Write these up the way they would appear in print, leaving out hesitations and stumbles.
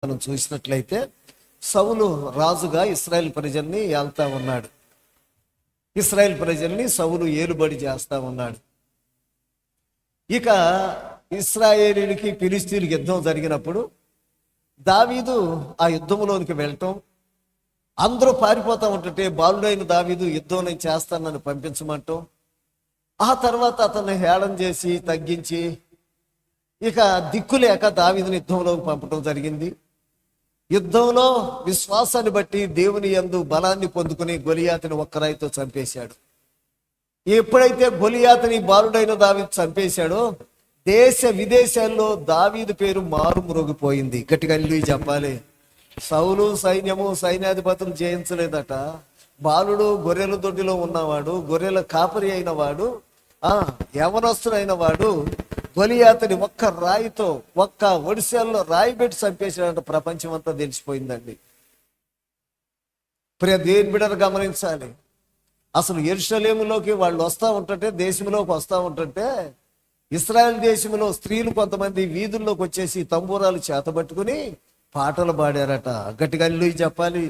మనం చూసినట్లయితే సౌలు రాజుగా ఇశ్రాయేల్ ప్రజల్ని ఏల్తా ఉన్నాడు. ఇశ్రాయేల్ ప్రజల్ని సౌలు ఏలుబడి చేస్తా ఉన్నాడు. ఇక ఇశ్రాయేలీలకి ఫిలిష్తీయులకి యుద్ధం జరిగినప్పుడు దావీదు ఆ యుద్ధంలోనికి వెళ్ళటం, అందరూ పారిపోతా ఉంటుంటే బాలుడైన దావీదు యుద్ధం నేను చేస్తానని పంపించమంటాం, ఆ తర్వాత అతన్ని హేళన చేసి తగ్గించి ఇక దిక్కులేక దావీదుని యుద్ధంలోకి పంపడం జరిగింది. యుద్ధంలో విశ్వాసాన్ని బట్టి దేవుని యందు బలాన్ని పొందుకుని గొలియాతుని ఒక్కరాయితో చంపేశాడు. ఎప్పుడైతే గొలియాతుని బాలుడైన దావీదు చంపేశాడో దేశ విదేశాల్లో దావీదు పేరు మారుమ్రోగిపోయింది. గట్టిగా హల్లెలూయా చెప్పాలి. సౌలు సైన్యము సైన్యాధిపతులు జయించలేదట. బాలుడు గొర్రెల దొడ్డిలో ఉన్నవాడు, గొర్రెల కాపరి అయిన వాడు, యవనస్తుడైన వాడు గొలియాతుని ఒక్క రాయితో ఒక్క ఒడిశాల్లో రాయి పెట్టి చంపేసాడంట. ప్రపంచం అంతా తెలిసిపోయిందండి. ప్రియ దేవుని బిడ్డలు గమనించాలి. అసలు యెరూషలేములోకి వాళ్ళు వస్తూ ఉంటుంటే, దేశంలోకి వస్తూ ఉంటుంటే ఇశ్రాయేల్ దేశంలో స్త్రీలు కొంతమంది వీధుల్లోకి వచ్చేసి తంబూరాలు చేతబట్టుకుని పాటలు పాడారట. గట్టిగా హల్లెలూయా చెప్పాలి.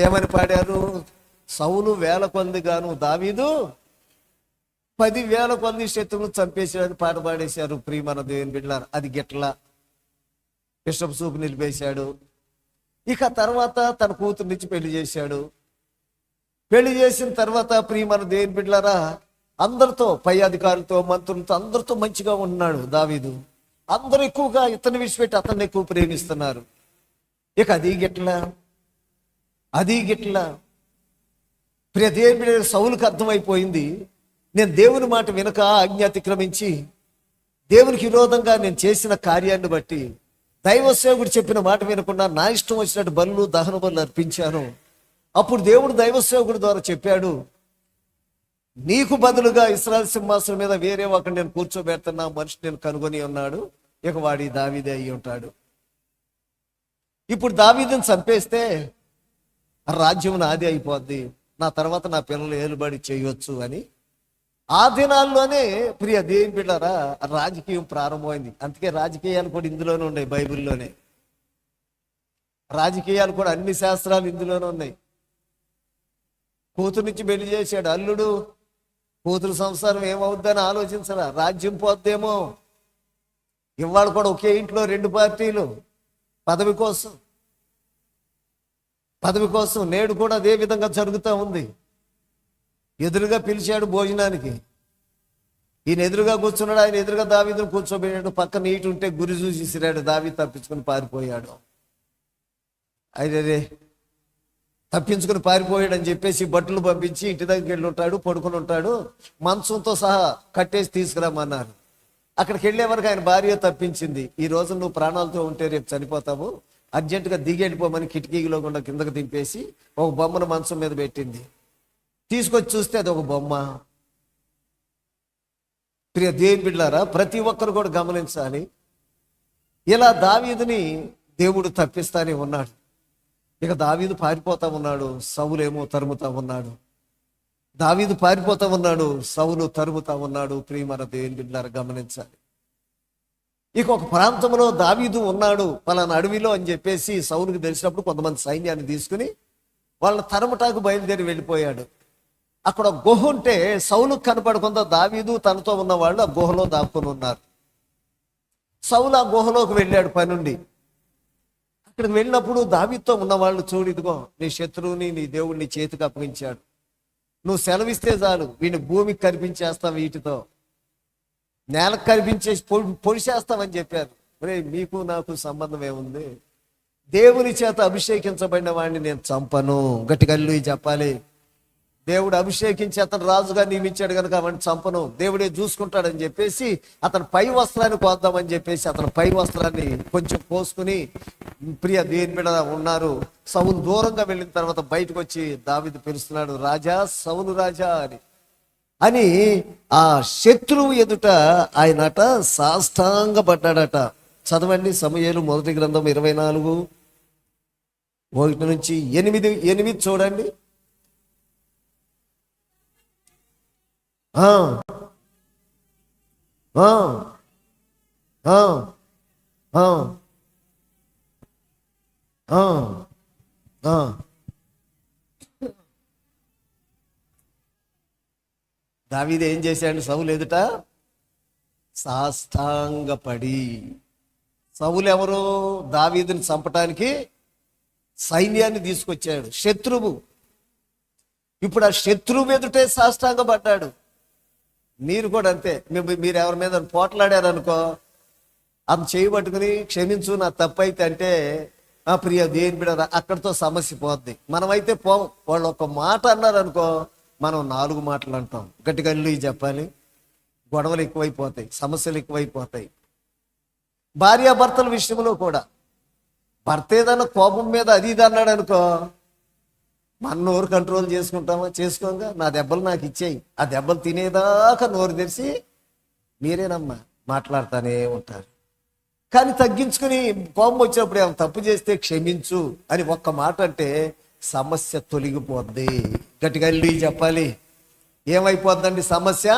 ఏమని పాడారు? సౌలు వేల కొలది గాను దావీదు 10,000 కొలది శత్రువులు చంపేసాడని పాట పాడేశారు. ప్రియమైన దేవుని బిడ్డలారా, అది గిట్లా బిషప్ సూపు నిలిపేశాడు. ఇక తర్వాత తన కూతురునిచ్చి పెళ్లి చేశాడు. పెళ్లి చేసిన తర్వాత ప్రియమైన దేవుని బిడ్డలారా, అందరితో పై అధికారులతో మంత్రులతో అందరితో మంచిగా ఉన్నాడు దావీదు. అందరూ ఎక్కువగా ఇతన్ని విడిచిపెట్టి అతన్ని ఎక్కువ ప్రేమిస్తున్నారు. ఇక అది గిట్లా ప్రియ దేవుని బిడ్డ సౌలుకు అర్థమైపోయింది, నేను దేవుని మాట వినక ఆజ్ఞ అతిక్రమించి దేవునికి విరోధంగా నేను చేసిన కార్యాన్ని బట్టి దైవ సేవకుడు చెప్పిన మాట వినకుండా నా ఇష్టం వచ్చినట్టు బలులు దహన బలులు అర్పించాను. అప్పుడు దేవుడు దైవ సేవకుడి ద్వారా చెప్పాడు, నీకు బదులుగా ఇశ్రాయేలు సింహాసనం మీద వేరే ఒకటి నేను కూర్చోబెడుతున్నా మనిషి నేను కనుగొని ఉన్నాడు. ఇక వాడి దావీదే అయి ఉంటాడు. ఇప్పుడు దావీదుని చంపేస్తే రాజ్యం నాది అయిపోద్ది, నా తర్వాత నా పిల్లలు ఏలుబడి చేయొచ్చు అని ఆ దినాల్లోనే ప్రియ దేవుని బిడ్డలారా రాజకీయం ప్రారంభమైంది. అందుకే రాజకీయాలు కూడా ఇందులోనే ఉన్నాయి. బైబిల్లోనే రాజకీయాలు కూడా అన్ని శాస్త్రాలు ఇందులోనే ఉన్నాయి. కూతురు నుంచి పెళ్లి చేశాడు అల్లుడు. కూతురు సంసారం ఏమవుద్దని ఆలోచించరా, రాజ్యం పోద్దేమో. ఇవాళ కూడా ఒకే ఇంట్లో 2 పార్టీలు పదవి కోసం నేడు కూడా అదే విధంగా జరుగుతూ ఉంది. ఎదురుగా పిలిచాడు భోజనానికి, ఈయన ఎదురుగా కూర్చున్నాడు, ఆయన ఎదురుగా దావీదును కూర్చోబెట్టాడు. పక్కన నీటి ఉంటే గురి చూసి ఇసిరాడు, దావీదు తప్పించుకుని పారిపోయాడు. అయితే తప్పించుకుని పారిపోయాడు అని చెప్పేసి బట్టలు పంపించి ఇంటి దగ్గరికి వెళ్ళి ఉంటాడు, పడుకుని ఉంటాడు. మంచంతో సహా కట్టేసి తీసుకురామన్నారు. అక్కడికి వెళ్ళే వరకు ఆయన భార్య తప్పించింది. ఈ రోజు నువ్వు ప్రాణాలతో ఉంటే రేపు చనిపోతావు, అర్జెంటుగా దిగి వెళ్ళిపోమని కిటికీలో గుండా కిందకు దింపేసి ఒక బొమ్మను మంచం మీద పెట్టింది. తీసుకొచ్చి చూస్తే అది ఒక బొమ్మ. ప్రియ దేవుని బిడ్డలారా, ప్రతి ఒక్కరు కూడా గమనించాలి. ఇలా దావీదుని దేవుడు తప్పిస్తానే ఉన్నాడు. ఇక దావీదు పారిపోతా ఉన్నాడు, సౌలేమో తరుముతా ఉన్నాడు. దావీదు పారిపోతా ఉన్నాడు, సౌలు తరుముతా ఉన్నాడు. ప్రియమైన దేవుని బిడ్డలారా గమనించాలి. ఇక ఒక ప్రాంతంలో దావీదు ఉన్నాడు పలానా అడవిలో అని చెప్పేసి సౌలుకి తెలిసినప్పుడు కొంతమంది సైన్యాన్ని తీసుకుని వాళ్ళ తరుముటాకు బయలుదేరి వెళ్ళిపోయాడు. అక్కడ గుహ ఉంటే సౌలుకు కనపడకుండా దావీదు తనతో ఉన్న వాళ్ళు ఆ గుహలో దాక్కుని ఉన్నారు. సౌలు ఆ గుహలోకి వెళ్ళాడు పనుండి. అక్కడికి వెళ్ళినప్పుడు దావీదుతో ఉన్న వాళ్ళు, చూడు ఇదిగో నీ శత్రువుని నీ దేవుడు నీ చేతికి అప్పగించాడు, నువ్వు సెలవిస్తే చాలు వీడిని భూమికి కనిపించేస్తావు, వీటితో నేలకు కనిపించేసి పొడిచేస్తామని చెప్పారు. మీకు నాకు సంబంధం ఏముంది? దేవుని చేత అభిషేకించబడిన వాడిని నేను చంపను. గట్టిగా హల్లెలూయా చెప్పాలి. దేవుడు అభిషేకించి అతను రాజుగా నియమించాడు కనుక వాడిని చంపను, దేవుడే చూసుకుంటాడని చెప్పేసి అతను పై వస్త్రాన్ని కోద్దామని చెప్పేసి అతను పై వస్త్రాన్ని కొంచెం కోసుకుని ప్రియ దేవుని బిడ్డ ఉన్నారు. సౌలు దూరంగా వెళ్ళిన తర్వాత బయటకు వచ్చి దావీదు పిలుస్తున్నాడు, రాజా, సౌలు రాజా అని ఆ శత్రువు ఎదుట ఆయనట సాష్టాంగపడ్డాడట. చదవండి సమూయేలు 1 గ్రంథం 24:1-8 చూడండి. ఆ, ఆ. దావీదు ఏం చేశాడు సౌలు ఎదుట? సాష్టాంగపడి. సౌలు ఎవరు? దావీదుని చంపటానికి సైన్యాన్ని తీసుకొచ్చాడు, శత్రువు. ఇప్పుడు ఆ శత్రువు ఎదుటే సాష్టాంగపడ్డాడు. మీరు కూడా అంతే. మీరు ఎవరి మీద పోట్లాడారనుకో, అది చేయబట్టుకుని క్షమించు నా తప్పు అయితే అంటే, ఆ ప్రియ దేని బిడ్డ అక్కడితో సమస్య పోద్ది. మనమైతే వాళ్ళు ఒక మాట అన్నారనుకో, మనం 4 మాటలు అంటాం. గట్టిగా చెప్పాలి. గొడవలు ఎక్కువైపోతాయి, సమస్యలు ఎక్కువైపోతాయి. భార్యాభర్తల విషయంలో కూడా భర్త ఏదన్నా కోపం మీద అది ఇది అన్నాడు అనుకో, మన నోరు కంట్రోల్ చేసుకుంటామా? చేసుకోగా నా దెబ్బలు నాకు ఇచ్చేయి. ఆ దెబ్బలు తినేదాకా నోరు తెరిచి మీరేనమ్మా మాట్లాడుతూనే ఉంటారు. కానీ తగ్గించుకుని కోపం వచ్చినప్పుడు ఏమైనా తప్పు చేస్తే క్షమించు అని ఒక్క మాట అంటే సమస్య తొలగిపోద్ది. గట్టిగా చెప్పాలి. ఏమైపోద్దండి? సమస్య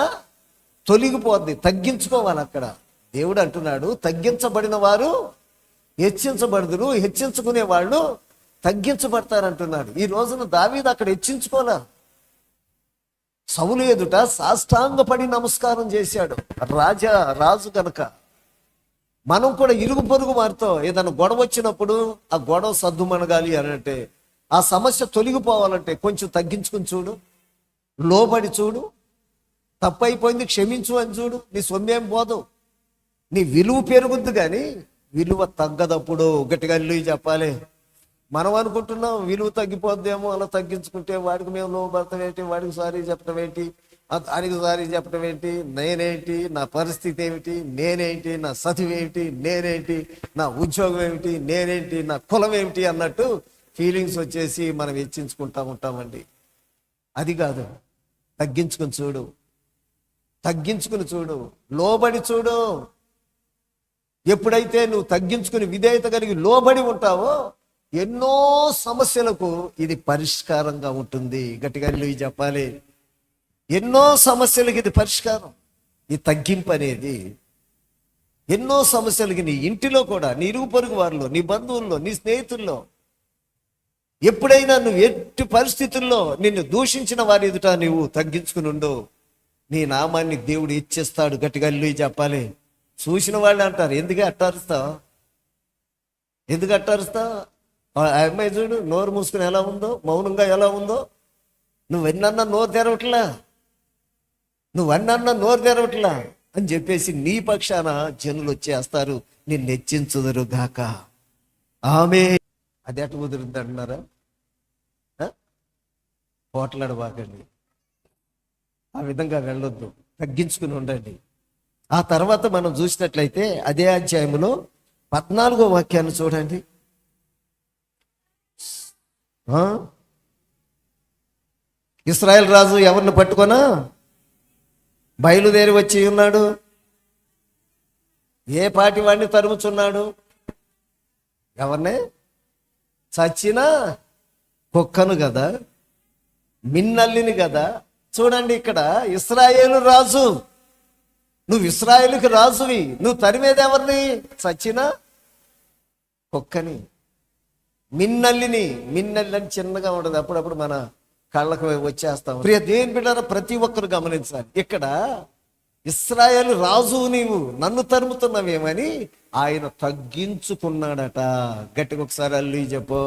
తొలగిపోద్ది. తగ్గించుకోవాలి. అక్కడ దేవుడు అంటున్నాడు, తగ్గించబడిన వారు హెచ్చించబడుదురు, హెచ్చించుకునే వాళ్ళు తగ్గించబడతారంటున్నాడు. ఈ రోజున దావీదు అక్కడ హెచ్చించుకోలే. సౌలు ఎదుట సాష్టాంగపడి నమస్కారం చేశాడు. రాజు కనుక మనం కూడా ఇరుగు పొరుగు వారితో ఏదైనా గొడవ వచ్చినప్పుడు ఆ గొడవ సద్దుమణగాలి అనంటే, ఆ సమస్య తొలగిపోవాలంటే కొంచెం తగ్గించుకుని చూడు, లోబడి చూడు. తప్పైపోయింది క్షమించు అని చూడు. నీ సొమ్మేం పోదు, నీ విలువ పెరుగుద్ది. కానీ విలువ తగ్గదప్పుడు. గట్టిగా చెప్పాలి. మనం అనుకుంటున్నాం విలువ తగ్గిపోద్దేమో, అలా తగ్గించుకుంటే వాడికి మేము లోబడతాం ఏంటి, వాడికి సారీ చెప్పడం ఏంటి, దానికి సారీ చెప్పడం ఏంటి, నేనేంటి, నా పరిస్థితి ఏమిటి, నేనేంటి, నా చదువు ఏమిటి, నేనేంటి, నా ఉద్యోగం ఏమిటి, నేనేంటి, నా కులం ఏమిటి అన్నట్టు ఫీలింగ్స్ వచ్చేసి మనం ఉంటామండి. అది కాదు. తగ్గించుకుని చూడు, తగ్గించుకుని చూడు, లోబడి చూడు. ఎప్పుడైతే నువ్వు తగ్గించుకుని విధేయత కలిగి లోబడి ఉంటావో ఎన్నో సమస్యలకు ఇది పరిష్కారంగా ఉంటుంది. గట్టిగా చెప్పాలి. ఎన్నో సమస్యలకి ఇది పరిష్కారం. ఈ తగ్గింపు అనేది ఎన్నో సమస్యలకి, నీ ఇంటిలో కూడా, నీ ఇరుగు పొరుగు వారిలో, నీ బంధువుల్లో, నీ స్నేహితుల్లో, ఎప్పుడైనా నువ్వు ఎట్టి పరిస్థితుల్లో నిన్ను దూషించిన వారి ఎదుట నువ్వు తగ్గించుకుని ఉండు, నీ నామాన్ని దేవుడు ఇచ్చేస్తాడు. గట్టిగా చెప్పాలి. చూసిన వాళ్ళు అంటారు, ఎందుకు అట్టారుస్తావు, ఎందుకు అట్టారుస్తావు? ఆ అమ్మాయి చూడు నోరు మూసుకుని ఎలా ఉందో, మౌనంగా ఎలా ఉందో. నువ్వెన్నన్నా నోరు తెరవట్లా, నువ్వన్నా నోరు తెరవట్లా అని చెప్పేసి నీ పక్షాన జనులు వచ్చేస్తారు, నిన్ను హెచ్చించుదురు గాక. ఆమె అది ఎట కుదురుద్ది అంటున్నారా? పోట్లాడబాకండి, ఆ విధంగా వెళ్ళొద్దు, తగ్గించుకుని ఉండండి. ఆ తర్వాత మనం చూసినట్లయితే అదే అధ్యాయంలో 14వ వాక్యాన్ని చూడండి. ఇశ్రాయేలు రాజు ఎవరిని పట్టుకొనా బయలుదేరి వచ్చి ఉన్నాడు. ఏ పాటి వాడిని తరుముచున్నాడు? ఎవరినే? చచ్చిన కుక్కను కదా, మిన్నల్లిని కదా. చూడండి ఇక్కడ ఇశ్రాయేలు రాజు, నువ్వు ఇశ్రాయేలుకి రాజువి, నువ్వు తరిమేది ఎవరిని? చచ్చిన కుక్కని, మిన్నల్లిని. మిన్నల్లి అని చిన్నగా ఉండదు, అప్పుడప్పుడు మన కళ్ళకు వచ్చేస్తాం. ప్రియ దేవుని బిడ్డలారా, ప్రతి ఒక్కరు గమనించాలి. ఇక్కడ ఇశ్రాయేలు రాజు నీవు, నన్ను తరుముతున్నావేమని ఆయన తగ్గించుకున్నాడట. గట్టిగా ఒకసారి అల్లు చెప్పు.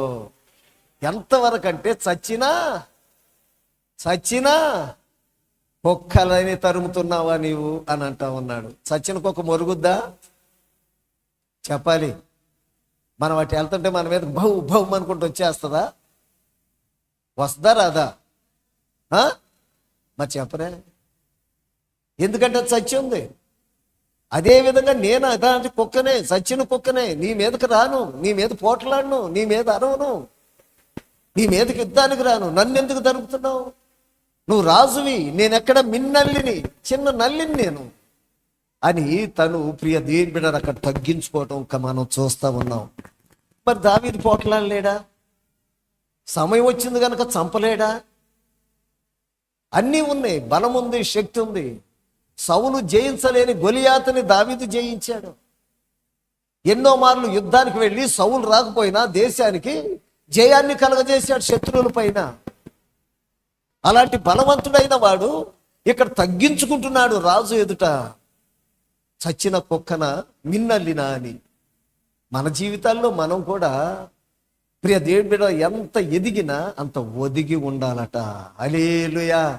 ఎంతవరకు అంటే చచ్చినా కుక్కలని తరుముతున్నావా నీవు అని అంటా ఉన్నాడు. చచ్చిన కుక్క మొరుగుద్దా? చెప్పాలి. మనం అటు వెళ్తుంటే మన మీద బహు బహు అనుకుంటూ వచ్చేస్తుందా? వస్తుందా రాదా? మరి చెప్పరే, ఎందుకంటే అది చచ్చి ఉంది. అదేవిధంగా నేను అలాంటి కుక్కనే, చచ్చిన కుక్కనే. నీ మీదకి రాను, నీ మీద పోట్లాడను, నీ మీద అరవను, నీ మీదకి యుద్ధానికి రాను. నన్ను ఎందుకు తరుపుతున్నావు? నువ్వు రాజువి, నేనెక్కడ మిన్నల్లిని, చిన్న నల్లిని నేను అని తను ప్రియ దేవుని బిడ్డను అక్కడ తగ్గించుకోవటం మనం చూస్తా ఉన్నాం. మరి దావీదు పోట్లాడలేడా? సమయం వచ్చింది కనుక చంపలేడా? అన్నీ ఉన్నాయి, బలం ఉంది, శక్తి ఉంది. సౌలు జయించలేని గొలియాతుని దావీదు జయించాడు. ఎన్నో మార్లు యుద్ధానికి వెళ్ళి సౌలు రాకపోయినా దేశానికి జయాన్ని కలగజేశాడు శత్రువుల పైన. అలాంటి బలవంతుడైన వాడు ఇక్కడ తగ్గించుకుంటున్నాడు రాజు ఎదుట. చచ్చిన కుక్కన మిన్నల్లినా అని. మన జీవితాల్లో మనం కూడా ప్రియ దేవుని బిడ్డ ఎంత ఎదిగినా అంత ఒదిగి ఉండాలట. హల్లెలూయా.